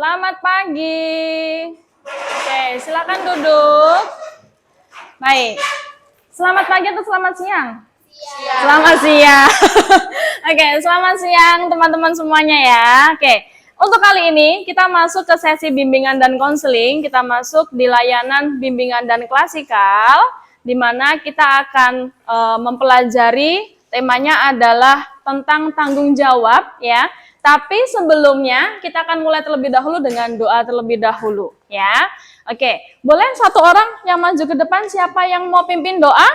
Selamat pagi. Oke, silakan duduk. Baik. Selamat pagi atau selamat siang? Siang. Selamat siang. Oke, selamat siang teman-teman semuanya ya. Oke, untuk kali ini kita masuk ke sesi bimbingan dan konseling. Kita masuk di layanan bimbingan dan klasikal, di mana kita akan mempelajari temanya adalah tentang tanggung jawab ya. Tapi sebelumnya kita akan mulai terlebih dahulu dengan doa terlebih dahulu ya. Oke, boleh satu orang yang maju ke depan, siapa yang mau pimpin doa?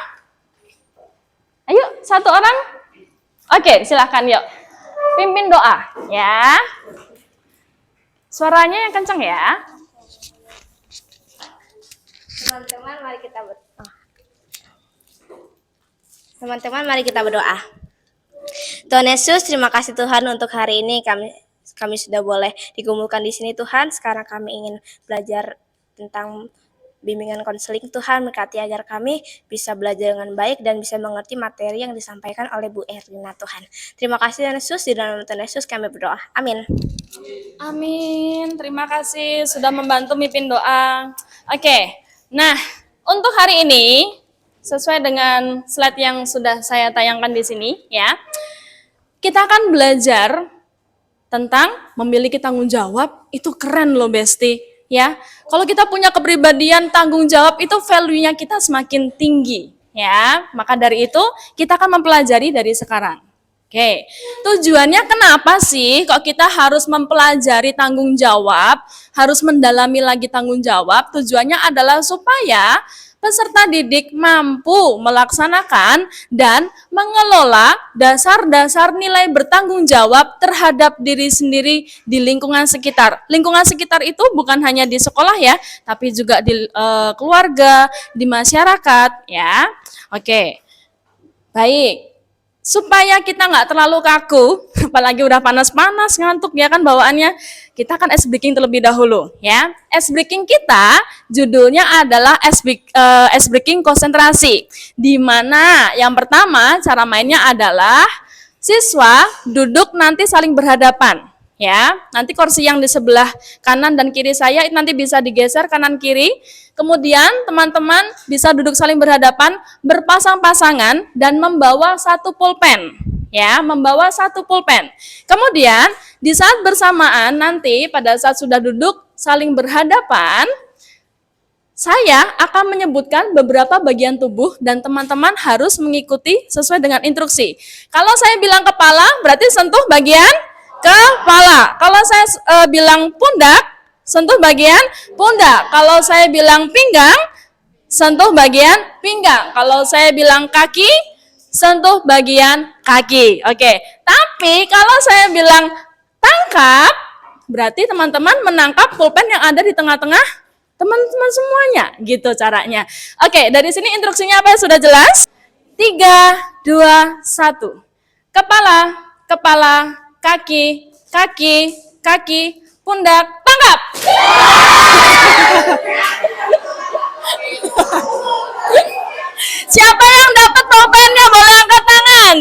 Ayo, satu orang. Oke, silakan yuk. Pimpin doa ya. Suaranya yang kencang ya. Teman-teman, mari kita berdoa. Tuhan Yesus, terima kasih Tuhan untuk hari ini kami sudah boleh dikumpulkan di sini Tuhan. Sekarang kami ingin belajar tentang bimbingan konseling. Tuhan berkati agar kami bisa belajar dengan baik dan bisa mengerti materi yang disampaikan oleh Bu Erlina Tuhan. Terima kasih Tuhan Yesus, di dalam nama Tuhan Yesus kami berdoa. Amin. Amin. Terima kasih sudah membantu mimpin doa. Oke. Nah, untuk hari ini sesuai dengan slide yang sudah saya tayangkan di sini ya. Kita akan belajar tentang memiliki tanggung jawab. Itu keren loh Besti ya. Kalau kita punya kepribadian tanggung jawab, itu value-nya kita semakin tinggi ya. Maka dari itu kita akan mempelajari dari sekarang. Oke, tujuannya kenapa sih kok kita harus mempelajari tanggung jawab, harus mendalami lagi tanggung jawab? Tujuannya adalah supaya peserta didik mampu melaksanakan dan mengelola dasar-dasar nilai bertanggung jawab terhadap diri sendiri di lingkungan sekitar. Lingkungan sekitar itu bukan hanya di sekolah ya, tapi juga di keluarga, di masyarakat ya. Oke, baik. Supaya kita nggak terlalu kaku, apalagi udah panas-panas ngantuk ya kan bawaannya, kita akan ice breaking terlebih dahulu ya. Ice breaking kita judulnya adalah ice breaking konsentrasi, di mana yang pertama cara mainnya adalah siswa duduk nanti saling berhadapan ya. Nanti kursi yang di sebelah kanan dan kiri saya itu nanti bisa digeser kanan kiri. Kemudian teman-teman bisa duduk saling berhadapan, berpasang-pasangan dan membawa satu pulpen. Ya, membawa satu pulpen. Kemudian di saat bersamaan nanti pada saat sudah duduk saling berhadapan, saya akan menyebutkan beberapa bagian tubuh dan teman-teman harus mengikuti sesuai dengan instruksi. Kalau saya bilang kepala, berarti sentuh bagian kepala. Kalau saya bilang pundak, sentuh bagian pundak. Kalau saya bilang pinggang, sentuh bagian pinggang. Kalau saya bilang kaki, sentuh bagian kaki. Oke. Tapi kalau saya bilang tangkap, berarti teman-teman menangkap pulpen yang ada di tengah-tengah teman-teman semuanya. Gitu caranya. Oke, dari sini instruksinya apa? Sudah jelas? 3, 2, 1. Kepala, kepala, kaki, kaki, kaki, pundak, tangkap. Siapa yang dapat pulpennya boleh angkat tangan.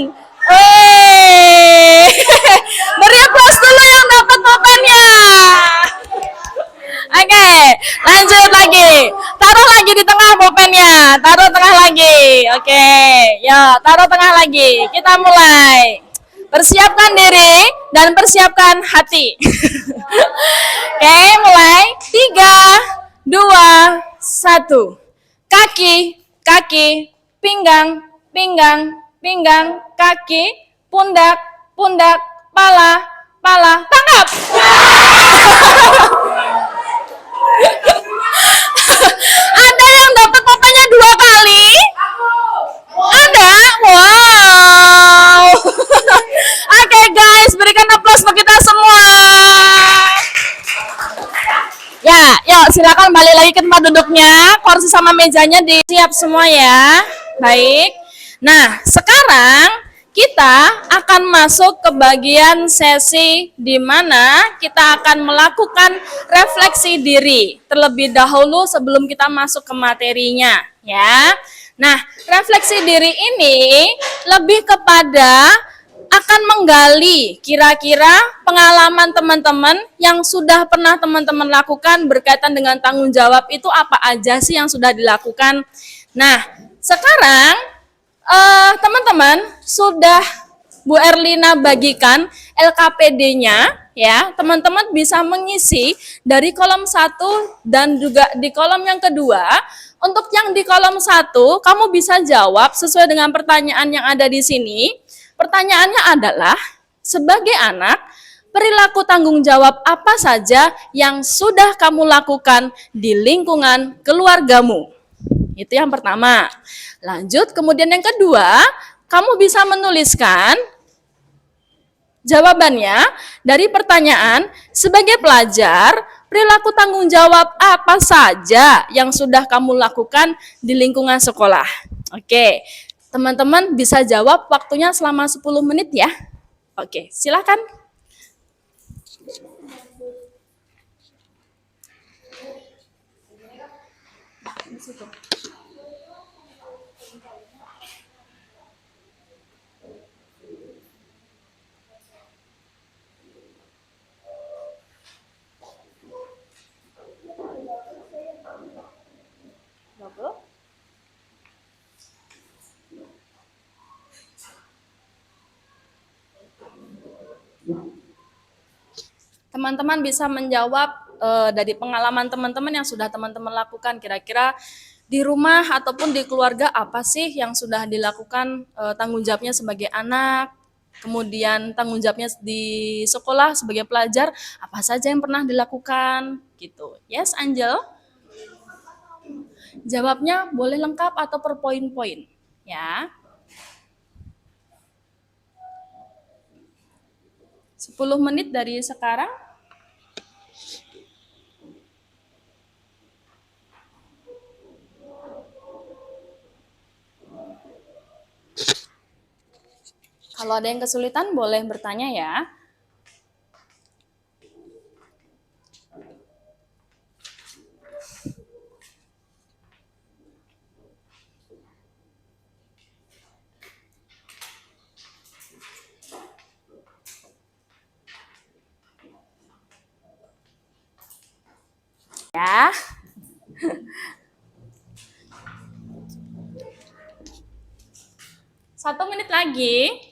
Beri aplaus dulu yang dapat pulpennya. Oke, lanjut lagi. Taruh lagi di tengah pulpennya. Taruh tengah lagi. Oke, yuk taruh tengah lagi. Kita mulai. Persiapkan diri dan persiapkan hati. Oke, mulai. 3, 2, 1. Kaki, kaki, pinggang, pinggang, pinggang, kaki, pundak, pundak, pala, pala, tangkap. Ada yang dapat pulpennya 2 kali? Ada? Wow. Oke guys, berikan aplaus untuk kita semua. Ya, yuk silakan balik lagi ke tempat duduknya. Kursi sama mejanya disiap semua ya. Baik. Nah, sekarang kita akan masuk ke bagian sesi di mana kita akan melakukan refleksi diri terlebih dahulu sebelum kita masuk ke materinya ya. Nah, refleksi diri ini lebih kepada akan menggali kira-kira pengalaman teman-teman yang sudah pernah teman-teman lakukan berkaitan dengan tanggung jawab itu apa aja sih yang sudah dilakukan. Nah, sekarang teman-teman sudah Bu Erlina bagikan LKPD-nya ya. Teman-teman bisa mengisi dari kolom 1 dan juga di kolom yang kedua. Untuk yang di kolom 1, kamu bisa jawab sesuai dengan pertanyaan yang ada di sini. Pertanyaannya adalah, sebagai anak, perilaku tanggung jawab apa saja yang sudah kamu lakukan di lingkungan keluargamu? Itu yang pertama. Lanjut, kemudian yang kedua, kamu bisa menuliskan jawabannya dari pertanyaan, sebagai pelajar, perilaku tanggung jawab apa saja yang sudah kamu lakukan di lingkungan sekolah? Oke, teman-teman bisa jawab, waktunya selama 10 menit ya. Oke, silakan. Teman-teman bisa menjawab dari pengalaman teman-teman yang sudah teman-teman lakukan. Kira-kira di rumah ataupun di keluarga apa sih yang sudah dilakukan tanggung jawabnya sebagai anak, kemudian tanggung jawabnya di sekolah sebagai pelajar, apa saja yang pernah dilakukan gitu. Yes, Angel? Jawabnya boleh lengkap atau per poin-poin ya. 10 menit dari sekarang. Kalau ada yang kesulitan boleh bertanya ya. Ya. 1 menit lagi.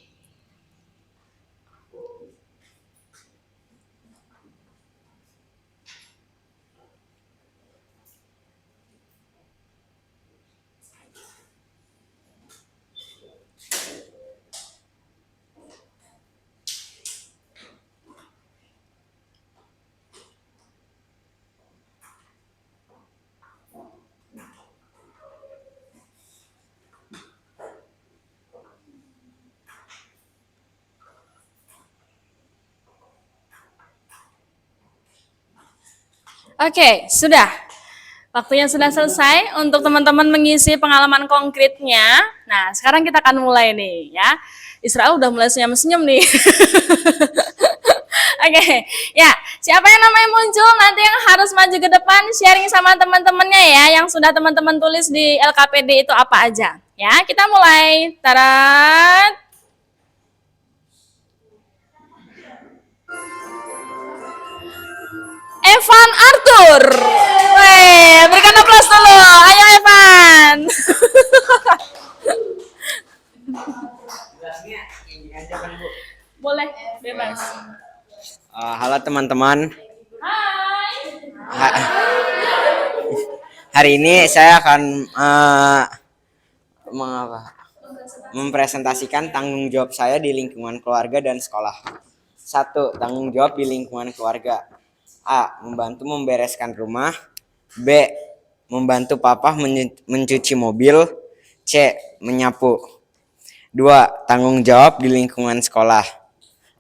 Oke, sudah. Waktunya sudah selesai untuk teman-teman mengisi pengalaman konkretnya. Nah, sekarang kita akan mulai nih ya. Israel udah mulai senyum-senyum nih. Oke, ya. Siapa yang namanya muncul nanti yang harus maju ke depan sharing sama teman-temannya ya, yang sudah teman-teman tulis di LKPD itu apa aja. Ya, kita mulai. Tarat. Evan Arthur. Weh, berikan aplaus dulu. Ayo Evan. Boleh, bebas. Halo teman-teman. Hai. Hari ini saya akan mempresentasikan tanggung jawab saya di lingkungan keluarga dan sekolah. 1. Tanggung jawab di lingkungan keluarga. A. Membantu membereskan rumah. B. Membantu papa mencuci mobil. C. Menyapu. 2. Tanggung jawab di lingkungan sekolah.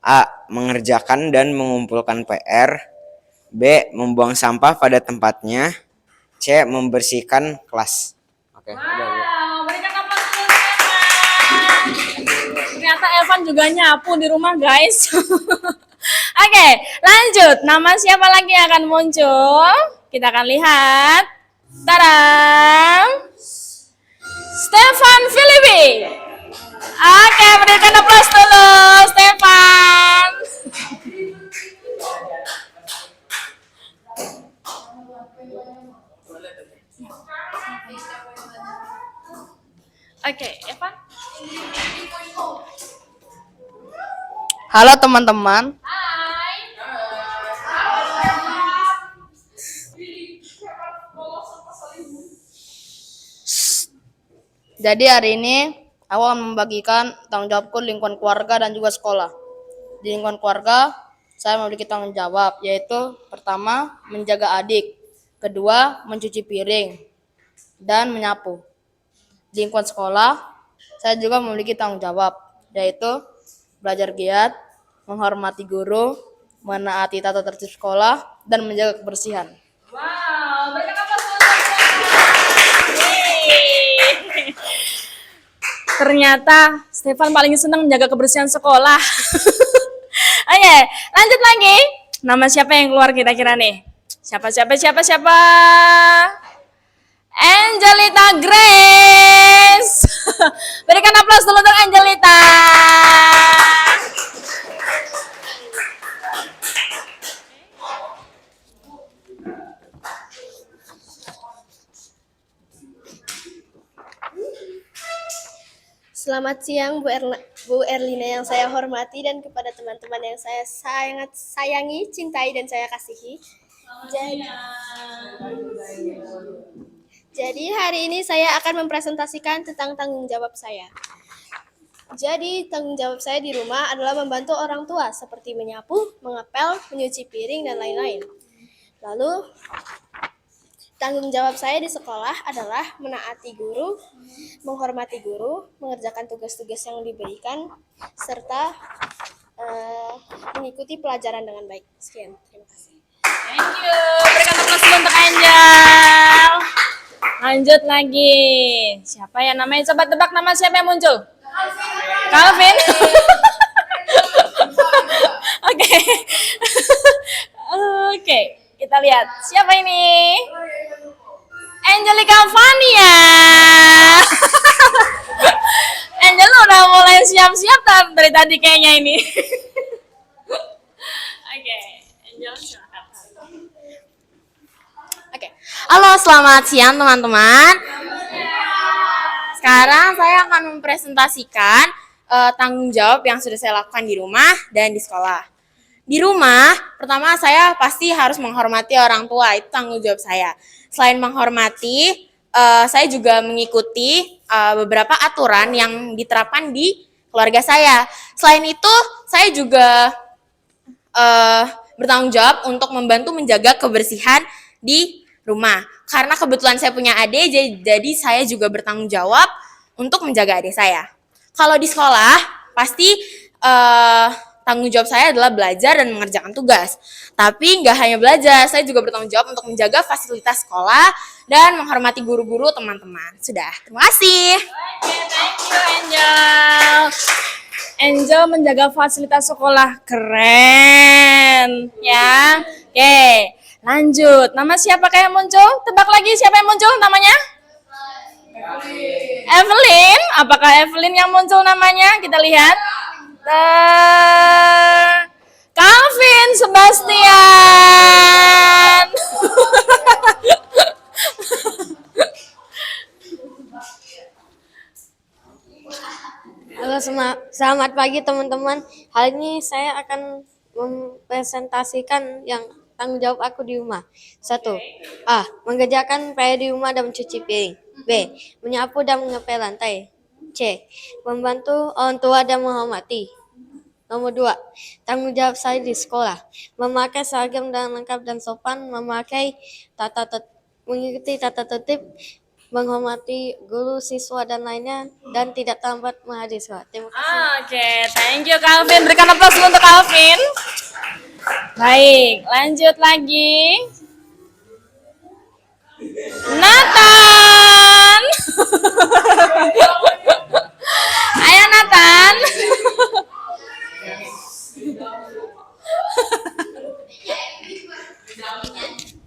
A. Mengerjakan dan mengumpulkan PR. B. Membuang sampah pada tempatnya. C. Membersihkan kelas. Oke, udah, Bu. Wow, berikan aplaus dulu Evan. Ternyata Evan juga nyapu di rumah guys. Oke, lanjut. Nama siapa lagi yang akan muncul? Kita akan lihat. Tadam! Stefan Filipi. Oke, berikan aplaus dulu, Stefan. Oke, Evan. Halo teman-teman, jadi hari ini aku akan membagikan tanggung jawabku di lingkungan keluarga dan juga sekolah. Di lingkungan keluarga, saya memiliki tanggung jawab, yaitu pertama, menjaga adik, kedua, mencuci piring, dan menyapu. Di lingkungan sekolah, saya juga memiliki tanggung jawab, yaitu belajar giat, menghormati guru, menaati tata tertib sekolah, dan menjaga kebersihan. Wow, berikan aplaus untuk Stefan. Yeay. Ternyata Stefan paling senang menjaga kebersihan sekolah. Oke, lanjut lagi. Nama siapa yang keluar kira-kira nih? Siapa? Angelita Grace. Berikan aplaus dulu untuk Angelita. Selamat siang Bu Erlina yang saya hormati dan kepada teman-teman yang saya sangat sayangi, cintai dan saya kasihi. Jadi hari ini saya akan mempresentasikan tentang tanggung jawab saya. Jadi tanggung jawab saya di rumah adalah membantu orang tua seperti menyapu, mengepel, menyuci piring dan lain-lain. Lalu tanggung jawab saya di sekolah adalah menaati guru, menghormati guru, mengerjakan tugas-tugas yang diberikan, serta mengikuti pelajaran dengan baik. Sekian, terima kasih. Thank you. Berikan aplaus dulu untuk Angel. Lanjut lagi. Siapa ya namanya? Coba tebak nama siapa yang muncul? Calvin. Oke. Oke, kita lihat. Siapa ini? Angelica Fania. Angel udah mulai siap-siap dari tadi kayaknya ini. Oke, Angel silakan. Oke. Halo, selamat siang teman-teman. Sekarang saya akan mempresentasikan tanggung jawab yang sudah saya lakukan di rumah dan di sekolah. Di rumah, pertama saya pasti harus menghormati orang tua, itu tanggung jawab saya. Selain menghormati, saya juga mengikuti beberapa aturan yang diterapkan di keluarga saya. Selain itu, saya juga bertanggung jawab untuk membantu menjaga kebersihan di rumah. Karena kebetulan saya punya adik, jadi saya juga bertanggung jawab untuk menjaga adik saya. Kalau di sekolah, pasti tanggung jawab saya adalah belajar dan mengerjakan tugas. Tapi nggak hanya belajar, saya juga bertanggung jawab untuk menjaga fasilitas sekolah dan menghormati guru-guru teman-teman. Sudah, terima kasih. Oke, thank you Angel. Angel menjaga fasilitas sekolah, keren. Ya, oke. Lanjut, nama siapa yang muncul? Tebak lagi siapa yang muncul namanya? Evelyn. Apakah Evelyn yang muncul namanya? Kita lihat. Calvin Sebastian. Halo, selamat pagi teman-teman. Hari ini saya akan mempresentasikan yang tanggung jawab aku di rumah. 1. A. Mengerjakan PR di rumah dan mencuci piring. B. Menyapu dan mengepel lantai. C. Membantu orang tua dan menghormati. Nomor 2. Tanggung jawab saya di sekolah. Memakai seragam dan lengkap dan sopan, mengikuti tata tertib, menghormati guru, siswa, dan lainnya, dan tidak terlambat menghadiri sekolah. Terima kasih. Oke, thank you Calvin. Berikan aplaus dulu untuk Calvin. Baik, lanjut lagi. Nathan. Ayo Nathan.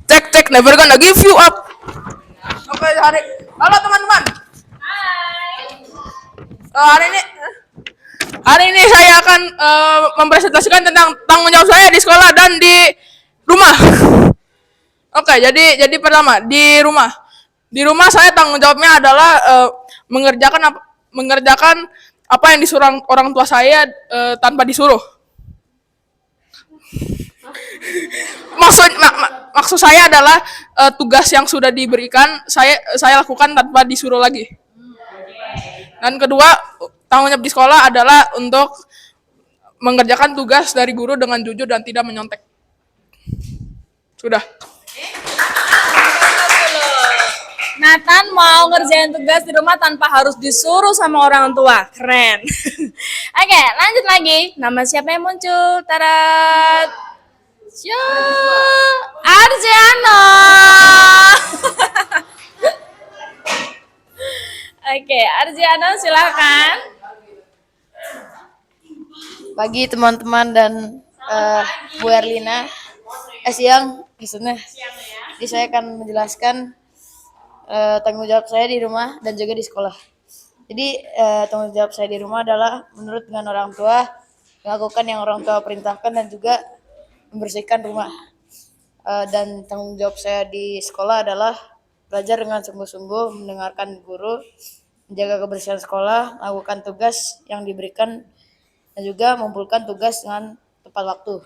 Cek, never gonna give you up. Oke, halo teman-teman. Hai. Hari ini mempresentasikan tentang tanggung jawab saya di sekolah dan di rumah. Oke, jadi pertama di rumah saya tanggung jawabnya adalah mengerjakan apa yang disuruh orang tua saya tanpa disuruh. Maksud saya adalah tugas yang sudah diberikan saya lakukan tanpa disuruh lagi. Dan kedua, tanggung jawab di sekolah adalah untuk mengerjakan tugas dari guru dengan jujur dan tidak menyontek. Sudah. Nathan mau ngerjain tugas di rumah tanpa harus disuruh sama orang tua. Keren. Oke, lanjut lagi. Nama siapa yang muncul? Tarat. Arjano. Oke, Arjano silakan. Pagi teman-teman dan Bu Erlina. Siang, maksudnya. Jadi saya akan menjelaskan tanggung jawab saya di rumah dan juga di sekolah. Jadi tanggung jawab saya di rumah adalah menurut dengan orang tua, melakukan yang orang tua perintahkan dan juga membersihkan rumah. Dan tanggung jawab saya di sekolah adalah belajar dengan sungguh-sungguh, mendengarkan guru, menjaga kebersihan sekolah, melakukan tugas yang diberikan, dan juga mengumpulkan tugas dengan tepat waktu.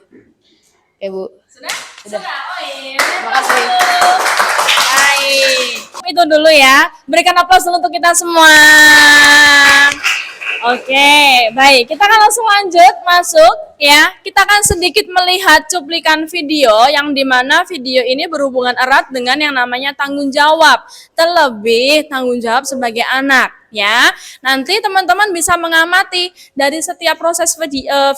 Ya Bu. Sudah? Sudah. Oh iya. Terima kasih. Baik. Itu dulu ya. Berikan aplaus dulu untuk kita semua. Oke, baik. Kita akan langsung lanjut masuk ya. Kita akan sedikit melihat cuplikan video yang dimana video ini berhubungan erat dengan yang namanya tanggung jawab. Terlebih tanggung jawab sebagai anak ya. Nanti teman-teman bisa mengamati dari setiap proses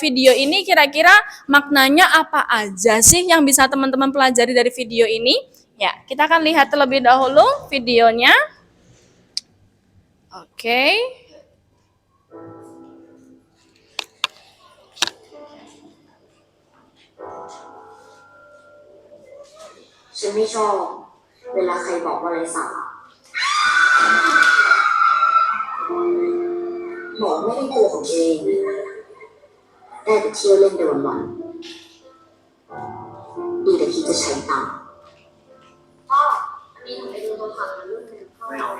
video ini kira-kira maknanya apa aja sih yang bisa teman-teman pelajari dari video ini. Ya, kita akan lihat terlebih dahulu videonya. Oke. Sayaไม่ชอบเวลาใครบอกว่าไร้สาระหมอไม่ได้ตัวของตัวเองได้แต่เที่ยวเล่นไปวันๆดีแต่คิดจะใช้ตังค์พ่ออันนี้หนูไปดูโทรศัพท์มารุ่นนึงไม่เอาว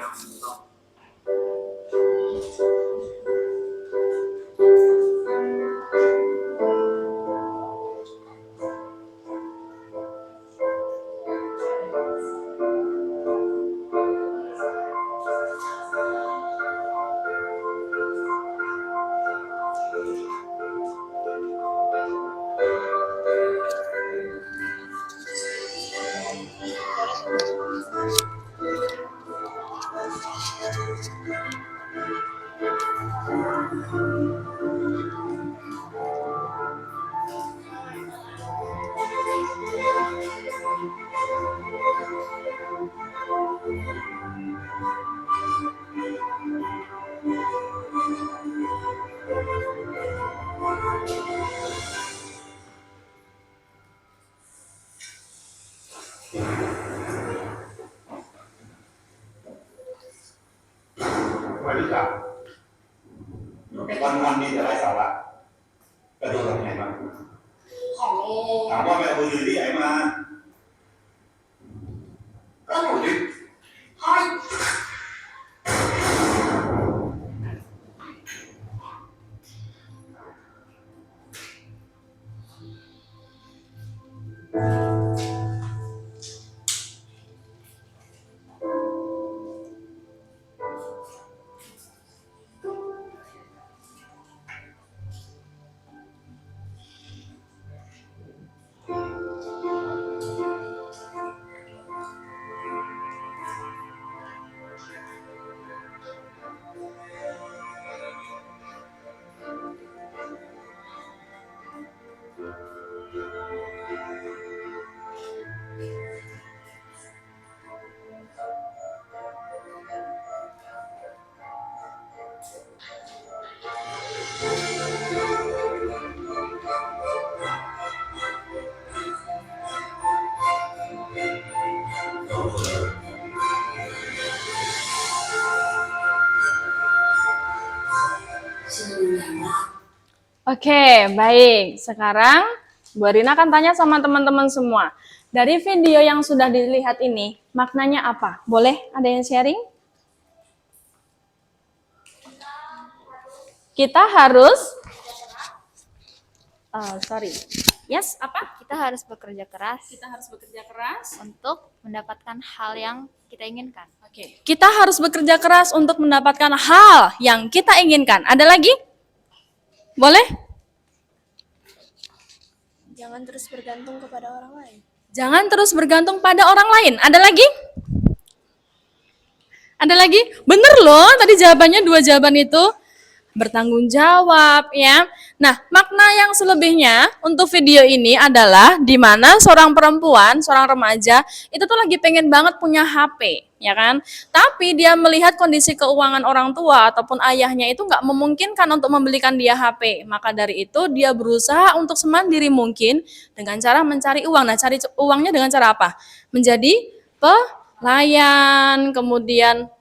ันๆมีแต่ไร้สาระกระโดดจากไหนมาถามว่าไปเอามือถือที่ไหนมาก็หนูดิให้ เ Oke, baik. Sekarang Bu Arina akan tanya sama teman-teman semua. Dari video yang sudah dilihat ini, maknanya apa? Boleh ada yang sharing? Kita harus sorry. Yes, apa? Kita harus bekerja keras Kita harus bekerja keras. untuk mendapatkan hal yang kita inginkan. Oke. Kita harus bekerja keras untuk mendapatkan hal yang kita inginkan. Ada lagi? Boleh? Jangan terus bergantung kepada orang lain. Jangan terus bergantung pada orang lain. Ada lagi? Ada lagi? Bener loh, tadi jawabannya 2 jawaban itu. Bertanggung jawab ya. Nah, makna yang selebihnya untuk video ini adalah di mana seorang perempuan, seorang remaja itu tuh lagi pengen banget punya HP, ya kan? Tapi dia melihat kondisi keuangan orang tua ataupun ayahnya itu nggak memungkinkan untuk membelikan dia HP. Maka dari itu dia berusaha untuk semandiri mungkin dengan cara mencari uang. Nah, cari uangnya dengan cara apa? Menjadi pelayan, kemudian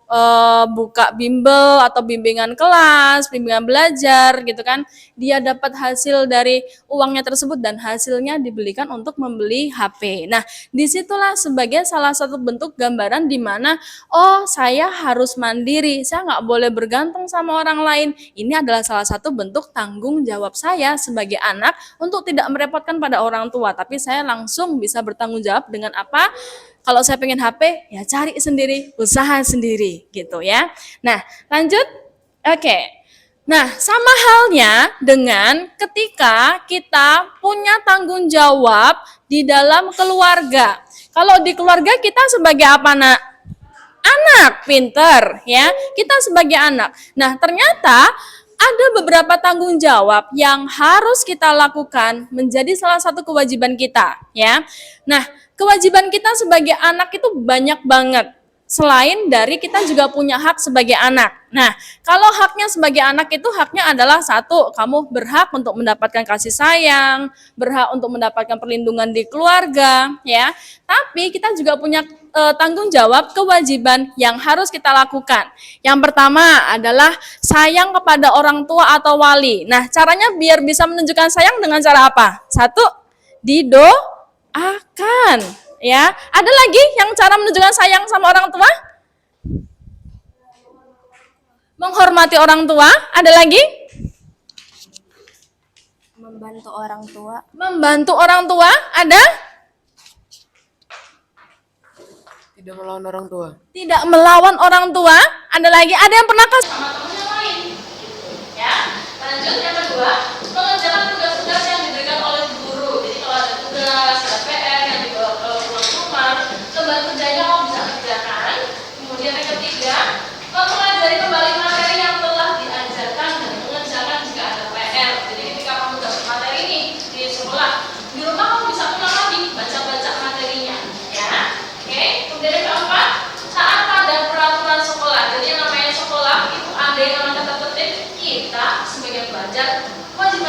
buka bimbel atau bimbingan kelas, bimbingan belajar gitu kan. Dia dapat hasil dari uangnya tersebut dan hasilnya dibelikan untuk membeli HP. Nah, disitulah sebagai salah satu bentuk gambaran di mana oh saya harus mandiri, saya nggak boleh bergantung sama orang lain. Ini adalah salah satu bentuk tanggung jawab saya sebagai anak untuk tidak merepotkan pada orang tua, tapi saya langsung bisa bertanggung jawab dengan apa? Kalau saya pengen HP, ya cari sendiri, usaha sendiri gitu ya. Nah, lanjut. Oke. Nah, sama halnya dengan ketika kita punya tanggung jawab di dalam keluarga. Kalau di keluarga kita sebagai apa, Nak? Anak, pinter ya. Kita sebagai anak. Nah, ternyata ada beberapa tanggung jawab yang harus kita lakukan menjadi salah satu kewajiban kita ya. Nah, kewajiban kita sebagai anak itu banyak banget. Selain dari kita juga punya hak sebagai anak. Nah, kalau haknya sebagai anak itu haknya adalah satu, kamu berhak untuk mendapatkan kasih sayang, berhak untuk mendapatkan perlindungan di keluarga, ya. Tapi kita juga punya tanggung jawab, kewajiban yang harus kita lakukan. Yang pertama adalah sayang kepada orang tua atau wali. Nah, caranya biar bisa menunjukkan sayang dengan cara apa? Satu, didoakan. Ya, ada lagi yang cara menunjukkan sayang sama orang tua? Menghormati orang tua. Ada lagi? Membantu orang tua. Membantu orang tua. Ada? Tidak melawan orang tua. Tidak melawan orang tua. Ada lagi? Ada yang pernah kasih sama teman yang lain? Ya. Lanjut yang kedua, mengerjakan tugas-tugas yang diberikan oleh guru. Jadi kalau ada tugas, ada PR yang dibawa ke pulang rumah, teman kerjanya kamu bisa kerjakan. Kemudian yang ketiga, mempelajari kembali materi yang telah diajarkan dan mengerjakan jika ada PR. Jadi ketika kamu dapat materi ini di sekolah, di rumah kamu bisa ulang lagi baca-baca materinya, ya. Oke. Kemudian yang keempat, taat pada peraturan sekolah. Jadi yang namanya sekolah itu ada yang namanya tata tertib. Kita sebagai pelajar wajib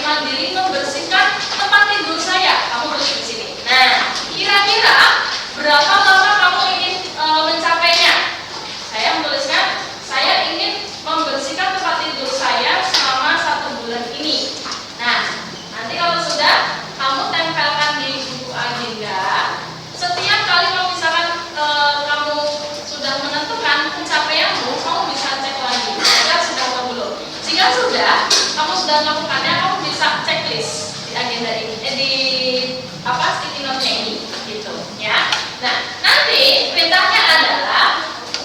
mandiri membersihkan tempat tidur saya. Kamu tulis di sini. Nah, kira-kira berapa lama kamu ingin mencapainya? Saya menuliskan, saya ingin membersihkan tempat tidur saya selama 1 bulan ini. Nah, nanti kalau sudah, kamu tempelkan di buku agenda. Setiap kali kalau misalkan kamu sudah menentukan pencapaianmu, kamu bisa cek lagi. Sudah atau belum? Jika sudah, kamu sudah melakukannya, kamu bisa checklist di agenda ini, di sticky note-nya ini, gitu ya. Nah, nanti perintahnya adalah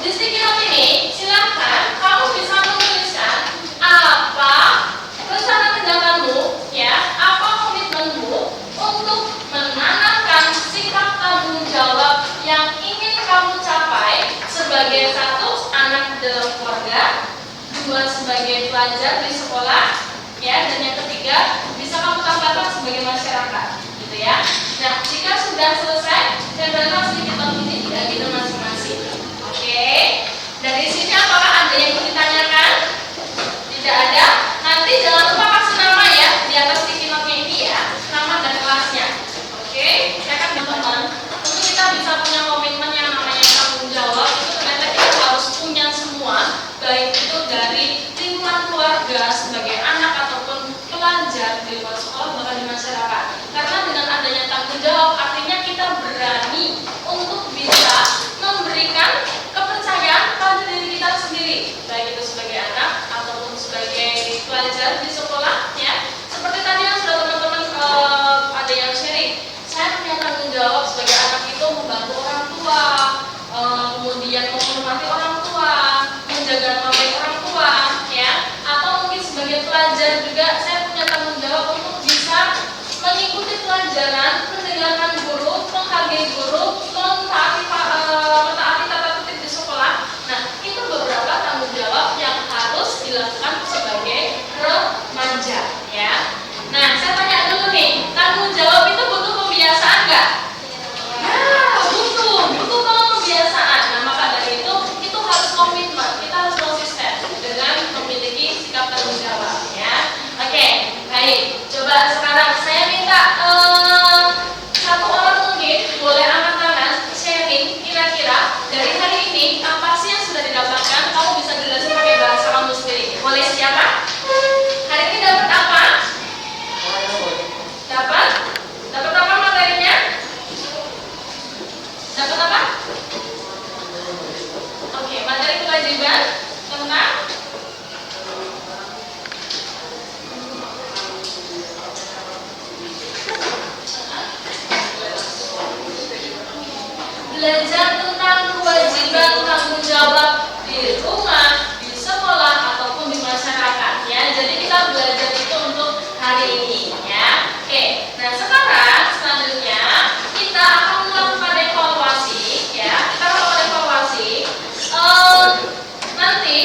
di sticky note ini, silakan kamu bisa menuliskan apa rencana tindakanmu, ya, apa komitmenmu untuk menanamkan sikap tanggung jawab yang ingin kamu capai sebagai 1 anak dalam keluarga, 2 sebagai pelajar di sekolah, ya, dan yang ketiga bisa kamu tambahkan sebagai masyarakat, gitu ya. Nah, jika sudah selesai, tempelkan sedikit ini di agenda masing-masing. Oke, dari sini apakah ada yang ingin ditanyakan? Tidak ada. Nanti jangan lupa kasih nama ya di atas sticky note-nya ini ya, nama dan kelasnya. Oke, saya kan teman-teman, untuk kita bisa punya komitmen yang namanya tanggung jawab itu ternyata kita harus punya semua, baik itu dari lingkungan keluarga sebagai anak ataupun pelajar di luar sekolah bahkan di masyarakat. Karena dengan adanya tanggung jawab artinya kita berani untuk bisa memberikan kepercayaan pada diri kita sendiri, baik itu sebagai anak ataupun sebagai pelajar di sekolah ya. Seperti tadi yang sudah teman-teman ada yang sharing, saya punya tanggung jawab sebagai anak itu membantu orang tua, kemudian menghormati orang tua, menjaga nama baik orang tua ya. Atau mungkin sebagai pelajar juga saya punya tanggung jawab untuk bisa mengikuti pelajaran, mendengarkan guru, menghargai guru, mentaati tata tertib di sekolah. Nah, itu beberapa tanggung jawab yang harus dilakukan sebagai remaja ya. Nah, saya tanya dulu nih, tanggung jawab itu butuh pembiasaan nggak? Ya, butuh banget pembiasaan. Nah, maka dari itu harus komitmen, kita harus konsisten dengan memiliki sikap tanggung jawab ya. Oke, baik. Coba sekarang saya minta 1 orang mungkin boleh angkat tangan, sharing kira-kira dari hari ini apa sih yang sudah didapatkan, kamu bisa jelasin pakai bahasa kamu sendiri. Boleh siapa? Hari ini dapat apa? Dapat apa materinya? Dapat apa? Oke, materi kewajiban tentang belajar tentang kewajiban tanggung jawab di rumah, di sekolah ataupun di masyarakat ya. Jadi kita belajar itu untuk hari ini ya. Oke, nah sekarang selanjutnya kita akan melakukan evaluasi ya. Kita melakukan evaluasi. Nanti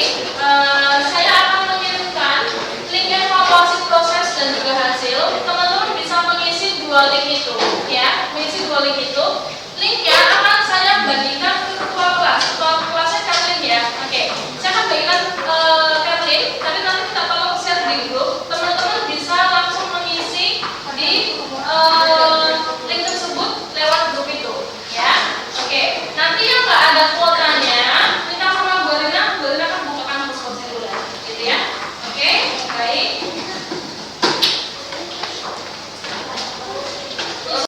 saya akan mengirimkan link evaluasi proses dan juga hasil. Teman-teman bisa mengisi 2 link itu.